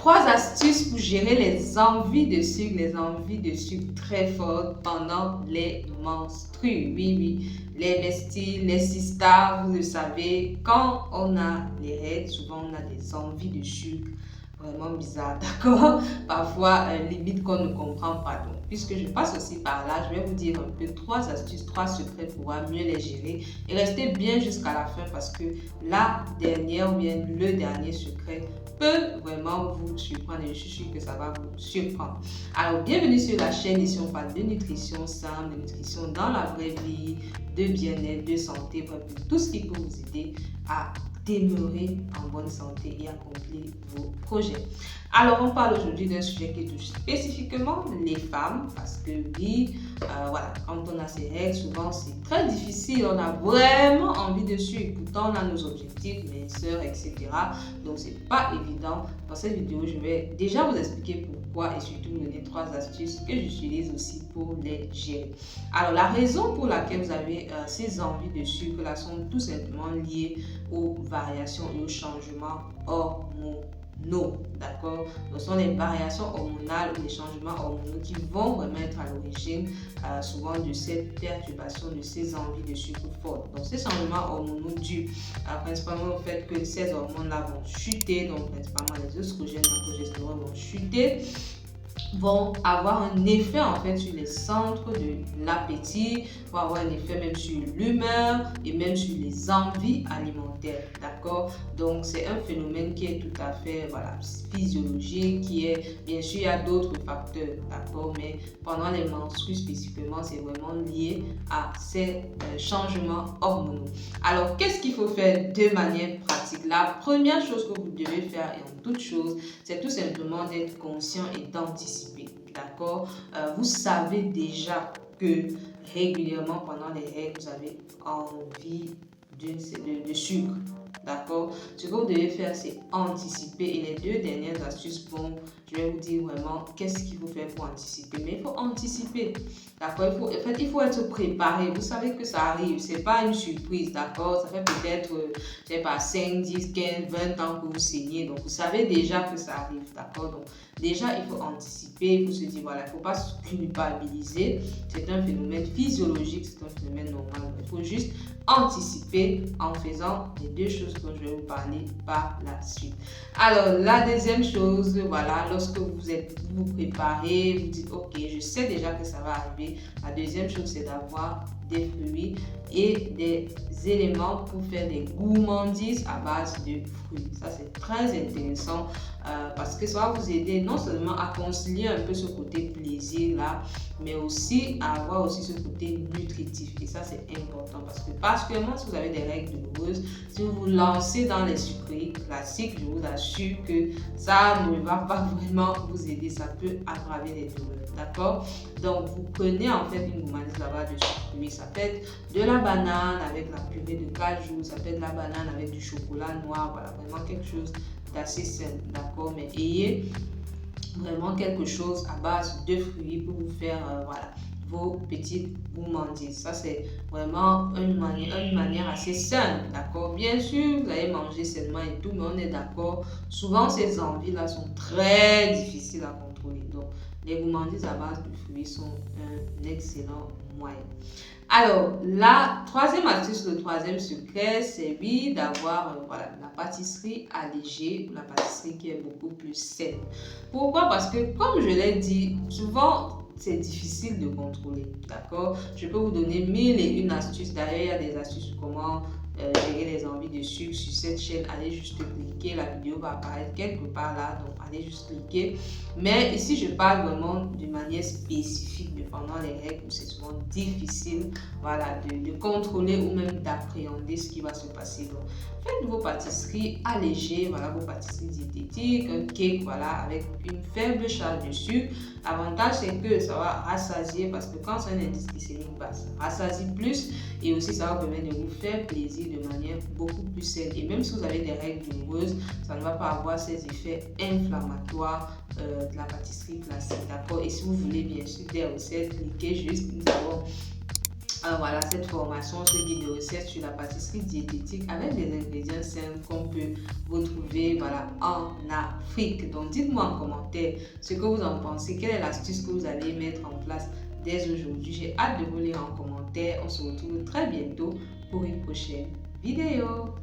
3 astuces pour gérer les envies de sucre très fortes pendant les menstrues. Oui, les besties, les sisters, vous le savez, quand on a les règles, souvent on a des envies de sucre vraiment bizarres, d'accord? Parfois, limite qu'on ne comprend pas. Donc, puisque je passe aussi par là, je vais vous dire un peu 3 astuces, 3 secrets pour pouvoir mieux les gérer et rester bien jusqu'à la fin parce que la dernière ou bien le dernier secret peut vraiment vous surprendre et je suis sûre que ça va vous surprendre. Alors, bienvenue sur la chaîne ici on parle de nutrition simple, de nutrition dans la vraie vie, de bien-être, de santé, bref, tout ce qui peut vous aider à demeurer en bonne santé et accomplir vos projets. Alors, on parle aujourd'hui d'un sujet qui touche spécifiquement les femmes parce que oui, voilà, quand on a ces règles, souvent c'est très difficile, on a vraiment envie de suivre, pourtant on a nos objectifs, minceur, etc. Donc, c'est pas évident. Dans cette vidéo, je vais déjà vous expliquer pourquoi et surtout vous donner 3 astuces que j'utilise aussi pour les gérer. Alors, la raison pour laquelle vous avez ces envies de sucre là sont tout simplement liées aux variations et aux changements hormonaux, d'accord? Ce sont les variations hormonales ou les changements hormonaux qui vont vraiment être à l'origine souvent de cette perturbation de ces envies de sucre fort. Donc, ces changements hormonaux dus principalement au fait que ces hormones-là vont chuter, donc principalement les œstrogènes et la progestérone vont chuter, vont avoir un effet en fait sur les centres de l'appétit, vont avoir un effet même sur l'humeur et même sur les envies alimentaires, d'accord? Donc c'est un phénomène qui est tout à fait physiologique, qui est, bien sûr il y a d'autres facteurs, d'accord, mais pendant les menstrues spécifiquement c'est vraiment lié à ces changements hormonaux. Alors qu'est-ce qu'il faut faire de manière pratique? La première chose que vous devez faire, et en toute chose, c'est tout simplement d'être conscient et d'anticiper, d'accord? Vous savez déjà que régulièrement pendant les règles, vous avez envie de sucre, d'accord? Ce que vous devez faire, c'est anticiper. Et les 2 dernières astuces, je vais vous dire vraiment qu'est-ce qu'il faut faire pour anticiper. Mais il faut anticiper, d'accord? Il faut être préparé. Vous savez que ça arrive, c'est pas une surprise, d'accord? Ça fait peut-être, je sais pas, 5, 10, 15, 20 ans que vous saignez. Donc, vous savez déjà que ça arrive, d'accord? Donc, déjà, il faut anticiper, il faut se dire, voilà, il ne faut pas se culpabiliser. C'est un phénomène physiologique, c'est un phénomène normal. Il faut juste anticiper en faisant les 2 choses dont je vais vous parler par la suite. Alors, la deuxième chose, voilà, lorsque vous préparez, vous dites, ok, je sais déjà que ça va arriver. La deuxième chose, c'est d'avoir des fruits et des éléments pour faire des gourmandises à base de fruits. Ça, c'est très intéressant parce que ça va vous aider non seulement à concilier un peu ce côté plaisir là, mais aussi à avoir aussi ce côté nutritif. Et ça, c'est important parce que particulièrement si vous avez des règles douloureuses, si vous vous lancez dans les sucreries classiques, je vous assure que ça ne va pas vraiment vous aider. Ça peut aggraver les douleurs. D'accord? Donc, vous prenez en fait une gourmandise là-bas de sucreries. Ça peut être de la banane avec la purée de cajou, ça peut être de la banane avec du chocolat noir. Voilà, vraiment quelque chose d'assez simple. D'accord? Mais ayez vraiment quelque chose à base de fruits pour vous faire vos petites gourmandises. Ça, c'est vraiment une manière assez simple, d'accord? Bien sûr, vous allez manger sainement et tout, mais on est d'accord. Souvent, ces envies-là sont très difficiles à contrôler. Donc, les gourmandises à base de fruits sont un excellent moyen. Alors, la 3e astuce, le 3e secret, c'est oui d'avoir la pâtisserie allégée, la pâtisserie qui est beaucoup plus saine. Pourquoi? Parce que, comme je l'ai dit, souvent, c'est difficile de contrôler, d'accord? Je peux vous donner 1001 astuces. D'ailleurs, il y a des astuces sur comment gérer les envies de sucre sur cette chaîne. Allez juste cliquer, la vidéo va apparaître quelque part là, donc allez juste cliquer. Mais ici, je parle vraiment d'une manière spécifique de pendant les règles où c'est souvent difficile de contrôler ou même d'appréhender ce qui va se passer. Donc, faites vos pâtisseries allégées, vos pâtisseries diététiques, un cake avec une faible charge de sucre. L'avantage, c'est que ça va rassasier parce que quand c'est un indice glycémique bas, ça rassasie plus et aussi ça va permettre de vous faire plaisir de manière beaucoup plus saine. Et même si vous avez des règles douloureuses, ça ne va pas avoir ces effets inflammatoires de la pâtisserie classique, d'accord? Et si vous voulez bien sûr des recettes, cliquez juste, nous avons voilà, cette formation, ce guide de recettes sur la pâtisserie diététique avec des ingrédients simples qu'on peut retrouver voilà, en Afrique. Donc, dites-moi en commentaire ce que vous en pensez. Quelle est l'astuce que vous allez mettre en place dès aujourd'hui? J'ai hâte de vous lire en commentaire. On se retrouve très bientôt pour une prochaine vidéo.